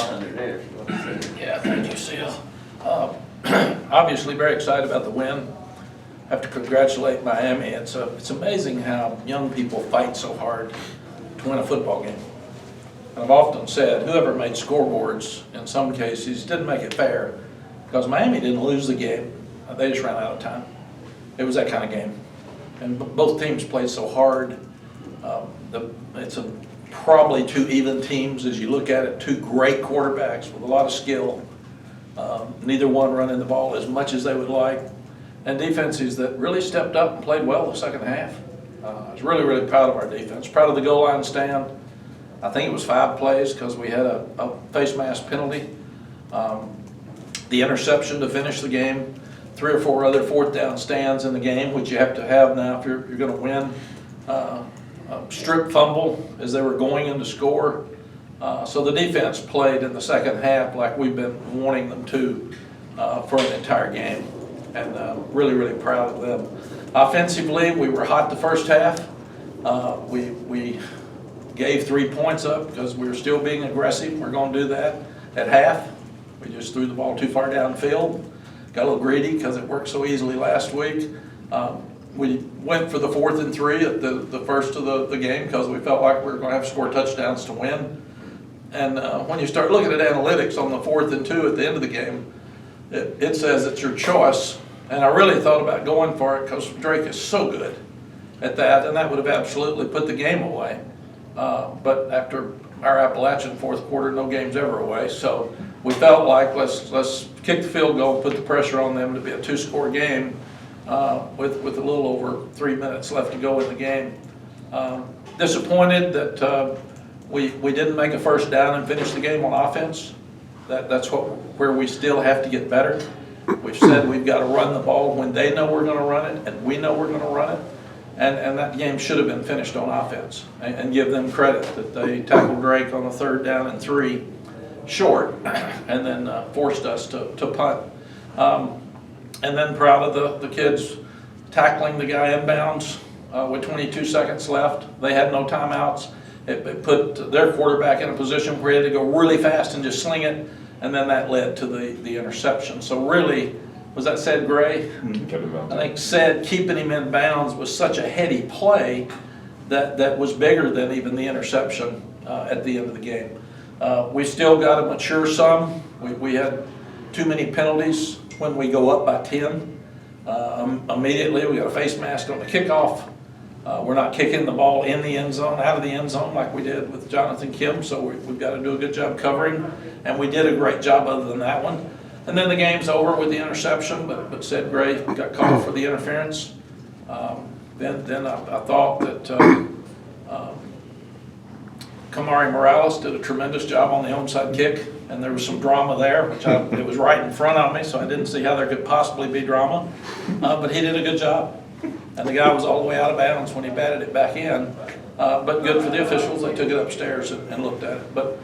under there if you want to say. Yeah, thank you, Seal. Obviously very excited about the win. I have to congratulate Miami. It's amazing how young people fight so hard to win a football game. And I've often said, whoever made scoreboards in some cases didn't make it fair, because Miami didn't lose the game. They just ran out of time. It was that kind of game. And both teams played so hard. It's probably two even teams as you look at it, two great quarterbacks with a lot of skill. Neither one running the ball as much as they would like. And defenses that really stepped up and played well the second half. I was really, really proud of our defense. Proud of the goal line stand. I think it was 5 plays because we had a face mask penalty. The interception to finish the game. 3 or 4 other 4th down stands in the game, which you have to have now if you're going to win. Strip fumble as they were going in to score. So the defense played in the second half like we've been wanting them to for an entire game. And really, really proud of them. Offensively, we were hot the first half. We gave 3 points up because we were still being aggressive. We're going to do that at half. We just threw the ball too far downfield. Got a little greedy because it worked so easily last week. We went for the 4th and 3 at the first of the game because we felt like we were going to have to score touchdowns to win. And when you start looking at analytics on the 4th and 2 at the end of the game, it says it's your choice. And I really thought about going for it because Drake is so good at that, and that would have absolutely put the game away. But after our Appalachian 4th quarter, no game's ever away. So we felt like let's kick the field goal, put the pressure on them to be a 2-score game with a little over 3 minutes left to go in the game. Disappointed that we didn't make a first down and finish the game on offense. That's where we still have to get better. We've said we've got to run the ball when they know we're going to run it and we know we're going to run it. And that game should have been finished on offense. And give them credit that they tackled Drake on the 3rd down and 3 short and then forced us to punt. And then proud of the kids tackling the guy inbounds with 22 seconds left. They had no timeouts. It put their quarterback in a position where he had to go really fast and just sling it, and then that led to the interception. So really, was that Ced Gray? I think Ced keeping him in bounds was such a heady play that was bigger than even the interception at the end of the game. We still got to mature some. We had too many penalties when we go up by 10. Immediately, we got a face mask on the kickoff. We're not kicking the ball in the end zone, out of the end zone like we did with Jonathan Kim, so we've got to do a good job covering, and we did a great job other than that one. And then the game's over with the interception, but Ced Gray got called for the interference. Then I thought that Kamari Morales did a tremendous job on the onside kick, and there was some drama there, which it was right in front of me, so I didn't see how there could possibly be drama. But he did a good job. And the guy was all the way out of bounds when he batted it back in. But good for the officials. They took it upstairs and looked at it. But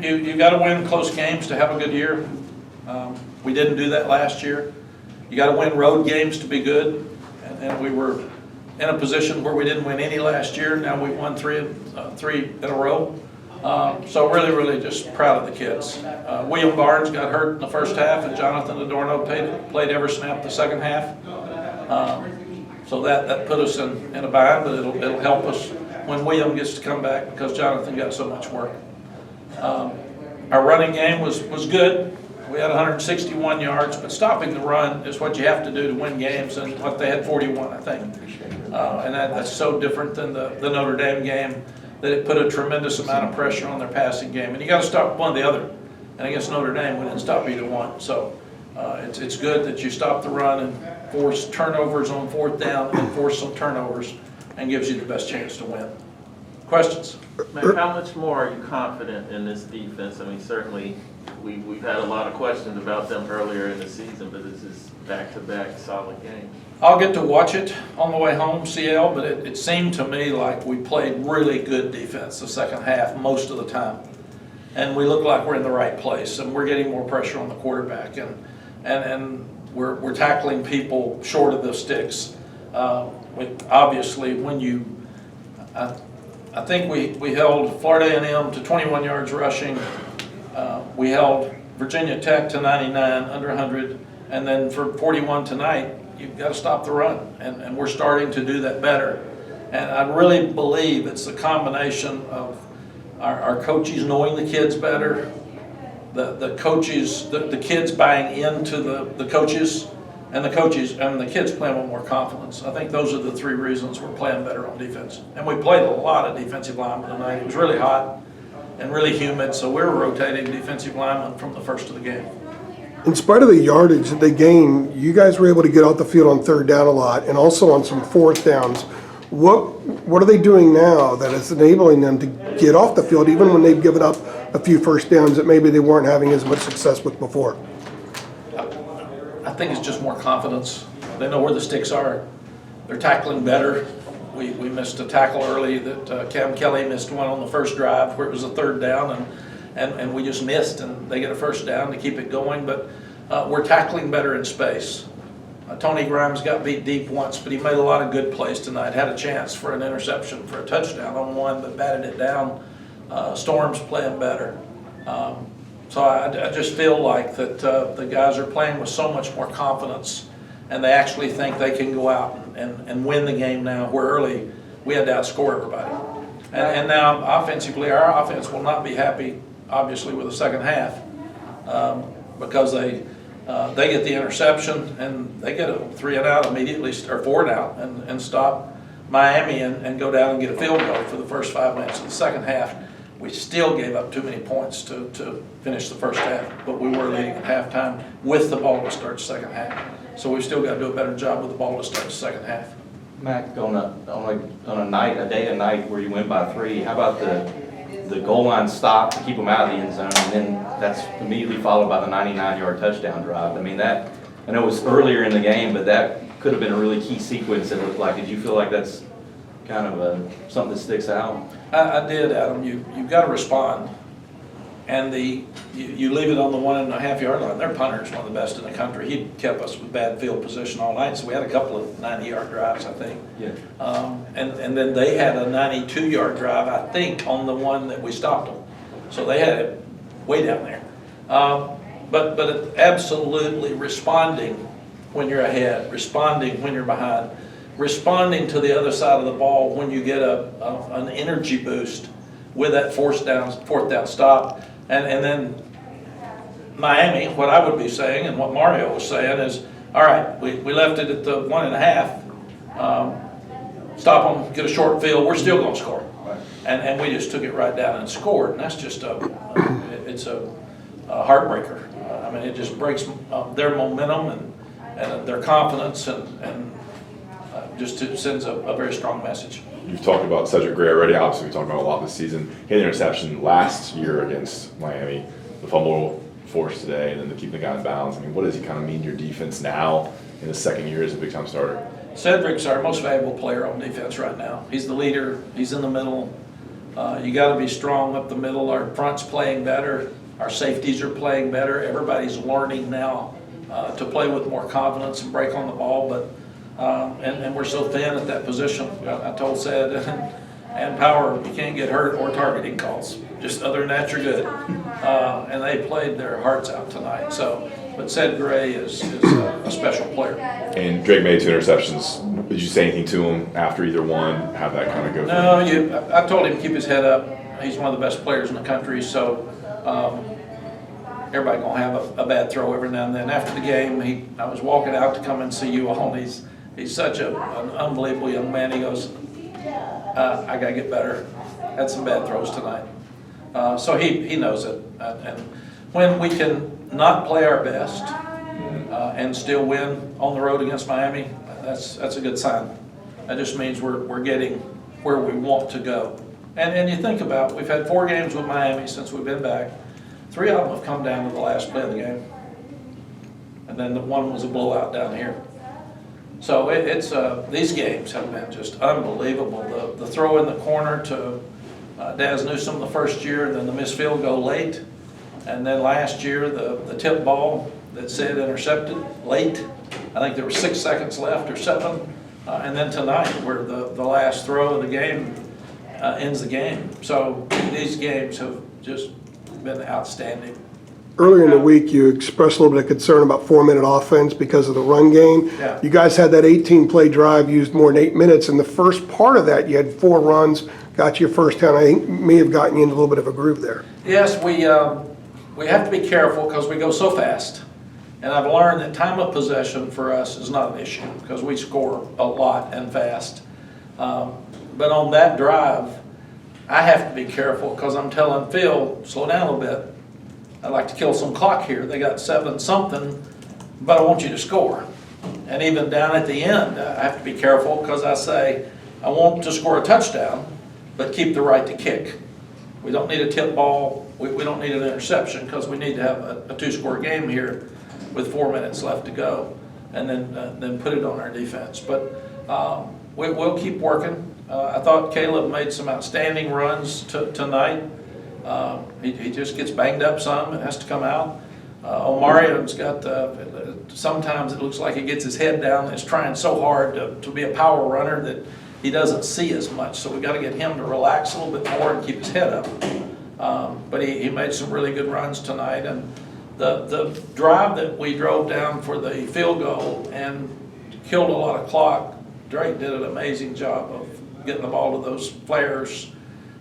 you got to win close games to have a good year. We didn't do that last year. You got to win road games to be good. And we were in a position where we didn't win any last year. Now we've won three in a row. So really, really just proud of the kids. William Barnes got hurt in the first half, and Jonathan Adorno played every snap the second half. So that put us in a bind, but it'll help us when William gets to come back because Jonathan got so much work. Our running game was good. We had 161 yards, but stopping the run is what you have to do to win games, and what they had 41, I think. And that's so different than the Notre Dame game that it put a tremendous amount of pressure on their passing game. And you got to stop one or the other. And against Notre Dame, we didn't stop either one. So it's good that you stop the run and force turnovers on 4th down and force some turnovers, and gives you the best chance to win. Questions? Mack, how much more are you confident in this defense? I mean, certainly we've had a lot of questions about them earlier in the season, but this is back-to-back solid games. I'll get to watch it on the way home, CL, but it seemed to me like we played really good defense the second half most of the time. And we look like we're in the right place, and we're getting more pressure on the quarterback, and we're tackling people short of the sticks. Obviously, when you I think we held Florida A&M to 21 yards rushing, We held Virginia Tech to 99, under 100, and then for 41 tonight, you've got to stop the run, and we're starting to do that better. And I really believe it's the combination of our coaches knowing the kids better, the coaches, the kids buying into the coaches, and the kids playing with more confidence. I think those are the three reasons we're playing better on defense. And we played a lot of defensive linemen tonight. It was really hot and really humid, so we were rotating defensive linemen from the first of the game. In spite of the yardage that they gained, you guys were able to get off the field on third down a lot and also on some fourth downs. What are they doing now that is enabling them to get off the field even when they've given up a few first downs that maybe they weren't having as much success with before? I think it's just more confidence. They know where the sticks are. They're tackling better. We missed a tackle early that Cam Kelly missed one on the first drive where it was a third down, and we just missed, and they get a first down to keep it going. But we're tackling better in space. Tony Grimes got beat deep once, but he made a lot of good plays tonight. Had a chance for an interception for a touchdown on one, but batted it down. Storm's playing better. So I just feel like that the guys are playing with so much more confidence, and they actually think they can go out and win the game now, where early we had to outscore everybody. And now offensively, our offense will not be happy, obviously, with the second half because they get the interception and they get a 3 and out immediately, or 4 and out, and stop Miami and go down and get a field goal for the first 5 minutes of the second half. We still gave up too many points to finish the first half, but we were leading at halftime with the ball to start the second half. So we've still got to do a better job with the ball to start the second half. Mack, on a day and night where you win by 3, how about the goal line stop to keep them out of the end zone, and then that's immediately followed by the 99-yard touchdown drive? I mean, that, I know it was earlier in the game, but that could have been a really key sequence, it looked like. Did you feel like that's kind of something that sticks out? I did, Adam. You've got to respond. And you leave it on the 1.5-yard line. Their punter is one of the best in the country. He kept us with bad field position all night, so we had a couple of 90-yard drives, I think. Yeah. And then they had a 92-yard drive, I think, on the one that we stopped them. So they had it way down there. But absolutely responding when you're ahead, responding when you're behind, responding to the other side of the ball when you get an energy boost with that fourth down stop. And then Miami, what I would be saying and what Mario was saying is, all right, we left it at the 1.5, stop them, get a short field, we're still going to score. And we just took it right down and scored. And that's just it's a heartbreaker. I mean, it just breaks their momentum and their confidence and just sends a very strong message. You've talked about Cedric Gray already. Obviously, we talked about a lot this season. He had an interception last year against Miami, the fumble forced today, and then to keep the guy in bounds. I mean, what does he kind of mean to your defense now in his second year as a big-time starter? Cedric's our most valuable player on defense right now. He's the leader. He's in the middle. You got to be strong up the middle. Our front's playing better. Our safeties are playing better. Everybody's learning now to play with more confidence and break on the ball, but and we're so thin at that position. I told Ced and Power, you can't get hurt or targeting calls. Just other than that, you're good. And they played their hearts out tonight. So, but Ced Gray is a special player. And Drake made 2 interceptions. Did you say anything to him after either one? How that kind of go? No, I told him to keep his head up. He's one of the best players in the country. So everybody gonna have a bad throw every now and then. After the game, I was walking out to come and see you all. He's such an unbelievable young man. He goes, I got to get better. Had some bad throws tonight. So he knows it. And when we can not play our best and still win on the road against Miami, that's a good sign. That just means we're getting where we want to go. And you think about, we've had 4 games with Miami since we've been back. 3 of them have come down to the last play of the game. And then the one was a blowout down here. So it's these games have been just unbelievable. The throw in the corner to Daz Newsome the first year, and then the missed field goal late. And then last year, the tip ball that said intercepted late. I think there were 6 seconds left or 7. And then tonight, where the last throw of the game ends the game. So these games have just been outstanding. Earlier in the week, you expressed a little bit of concern about 4-minute offense because of the run game. Yeah. You guys had that 18-play drive, used more than 8 minutes. In the first part of that, you had 4 runs, got your first down. I think may have gotten you into a little bit of a groove there. Yes, we have to be careful because we go so fast. And I've learned that time of possession for us is not an issue because we score a lot and fast. But on that drive, I have to be careful because I'm telling Phil, slow down a little bit. I'd like to kill some clock here. They got 7-something, but I want you to score. And even down at the end, I have to be careful because I say, I want to score a touchdown, but keep the right to kick. We don't need a tip ball. We don't need an interception because we need to have a 2-score game here with 4 minutes left to go, and then put it on our defense. But we'll keep working. I thought Caleb made some outstanding runs tonight. He just gets banged up some and has to come out. Omarion's got, sometimes it looks like he gets his head down and is trying so hard to be a power runner that he doesn't see as much. So we got to get him to relax a little bit more and keep his head up. But he made some really good runs tonight. And the drive that we drove down for the field goal and killed a lot of clock, Drake did an amazing job of getting the ball to those flares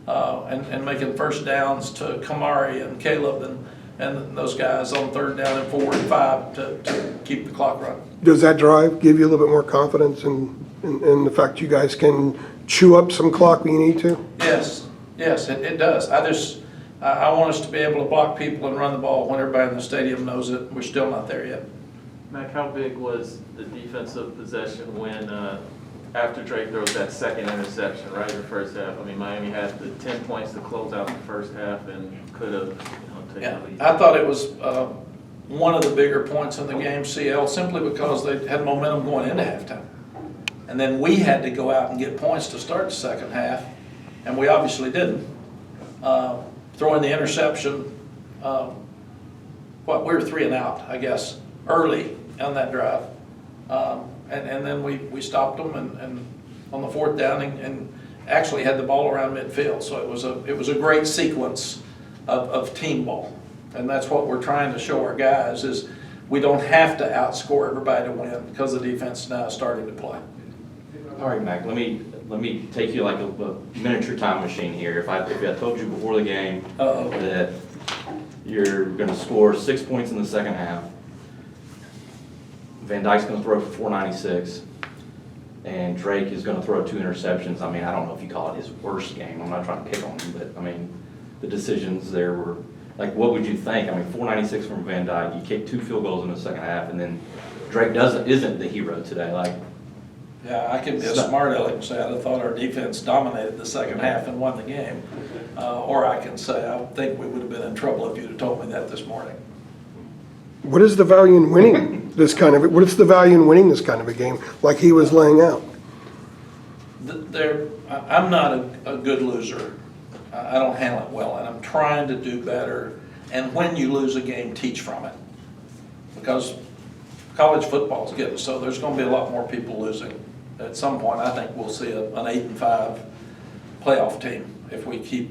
and making first downs to Kamari and Caleb and those guys on 3rd down and 4 and 5 to keep the clock running. Does that drive give you a little bit more confidence in the fact you guys can chew up some clock when you need to? Yes, it does. I want us to be able to block people and run the ball when everybody in the stadium knows it. We're still not there yet. Mack, how big was the defensive possession when, after Drake throws that second interception, right, in the first half? I mean, Miami had the 10 points to close out the first half and could have, taken the lead. I thought it was one of the bigger points in the game, CL, simply because they had momentum going into halftime. And then we had to go out and get points to start the second half, and we obviously didn't. Throwing the interception, we were 3 and out, I guess, early on that drive. And then we stopped them and on the 4th down and actually had the ball around midfield. So it was a great sequence of team ball. And that's what we're trying to show our guys is we don't have to outscore everybody to win because the defense now is starting to play. All right, Mac, let me take you like a miniature time machine here. If I told you before the game that you're going to score 6 points in the second half, Van Dyke's going to throw for 496, and Drake is going to throw 2 interceptions. I mean, I don't know if you call it his worst game. I'm not trying to pick on him, but I mean, the decisions there were like, what would you think? I mean, 496 from Van Dyke. You kicked 2 field goals in the second half, and then Drake isn't the hero today. Like, yeah, I could be a smart aleck and say I'd have thought our defense dominated the second half and won the game, or I can say I think we would have been in trouble if you'd have told me that this morning. What is the value in winning this kind of? What's the value in winning this kind of a game, like he was laying out? I'm not a good loser. I don't handle it well, and I'm trying to do better. And when you lose a game, teach from it, because college football is getting so there's going to be a lot more people losing. At some point, I think we'll see an 8-5 playoff team if we keep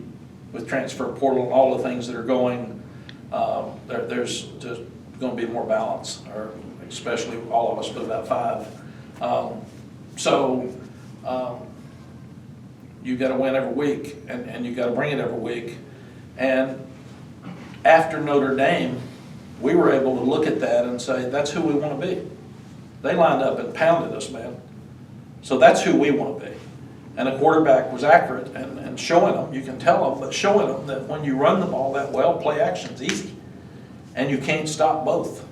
with transfer portal and all the things that are going. There's just going to be more balance, or especially all of us, but about 5. You got to win every week, and you got to bring it every week. And after Notre Dame, we were able to look at that and say, that's who we want to be. They lined up and pounded us, man. So that's who we want to be. And the quarterback was accurate and showing them, you can tell them, but showing them that when you run the ball that well, play action's easy. And you can't stop both.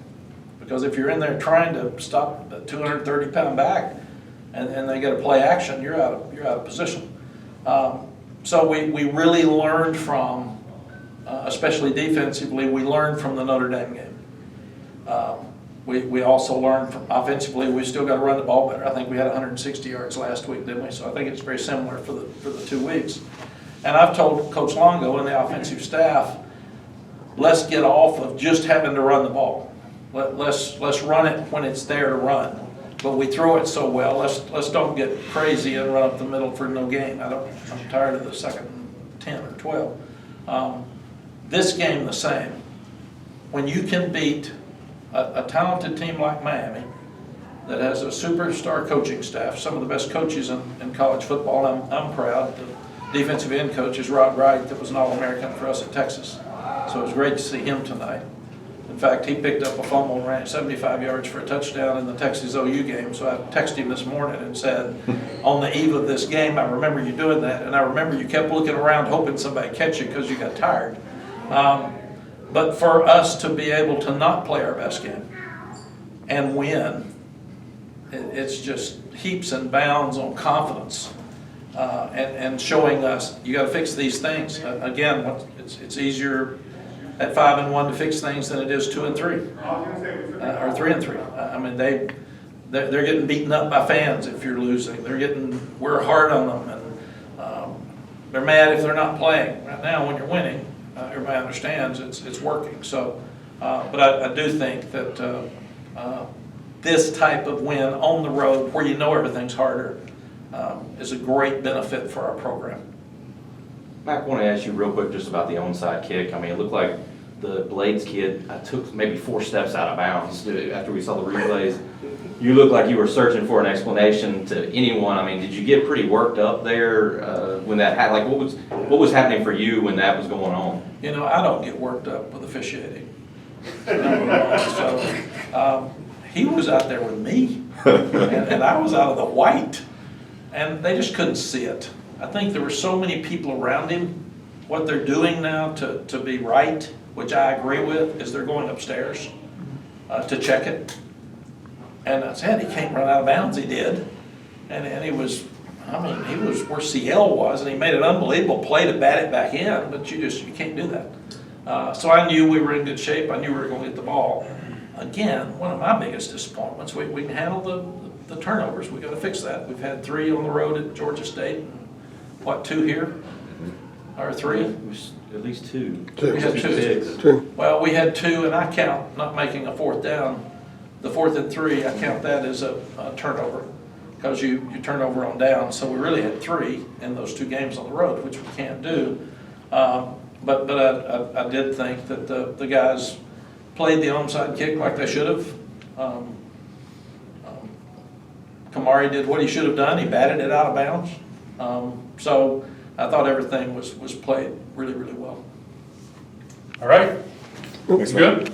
Because if you're in there trying to stop a 230-pound back and they get a play action, you're out of position. So we really learned from, especially defensively, we learned from the Notre Dame game. We also learned from offensively, we still got to run the ball better. I think we had 160 yards last week, didn't we? So I think it's very similar for the 2 weeks. And I've told Coach Longo and the offensive staff, let's get off of just having to run the ball. Let's run it when it's there to run. But we throw it so well, let's don't get crazy and run up the middle for no gain. I'm tired of the second 10 or 12. This game the same. When you can beat a talented team like Miami that has a superstar coaching staff, some of the best coaches in college football, I'm proud. The defensive end coach is Rod Wright, that was an All-American for us at Texas. So it was great to see him tonight. In fact, he picked up a fumble and ran 75 yards for a touchdown in the Texas OU game. So I texted him this morning and said, on the eve of this game, I remember you doing that, and I remember you kept looking around hoping somebody catch you because you got tired. But for us to be able to not play our best game and win, it's just heaps and bounds on confidence and showing us you got to fix these things. Again, it's easier at 5-1 to fix things than it is 2-3 or 3-3. I mean they're getting beaten up by fans if you're losing. We're hard on them, and they're mad if they're not playing. Right now, when you're winning, everybody understands it's working. So, but I do think that this type of win on the road, where you know everything's harder, is a great benefit for our program. Mack, I want to ask you real quick just about the onside kick. I mean, it looked like the Blades kid took maybe 4 steps out of bounds after we saw the replays. You looked like you were searching for an explanation to anyone. I mean, did you get pretty worked up there when that happened? Like, what was happening for you when that was going on? You know, I don't get worked up with officiating. He was out there with me, and I was out of the white, and they just couldn't see it. I think there were so many people around him. What they're doing now to be right, which I agree with, is they're going upstairs to check it. And I said, he can't run out of bounds. He did. And he was, I mean, he was where CL was, and he made an unbelievable play to bat it back in, but you can't do that. So I knew we were in good shape. I knew we were going to get the ball. Again, one of my biggest disappointments, we can handle the turnovers. We got to fix that. We've had 3 on the road at Georgia State. What, 2 here? Or 3? It was at least 2. Two. We had 2. Six. Two. Well, we had 2, and I count not making a 4th down. The 4th and 3, I count that as a turnover because you turn over on down. So we really had 3 in those 2 games on the road, which we can't do. But I did think that the guys played the onside kick like they should have. Kamari did what he should have done. He batted it out of bounds. So I thought everything was played really, really well. All right, Thanks, man. good.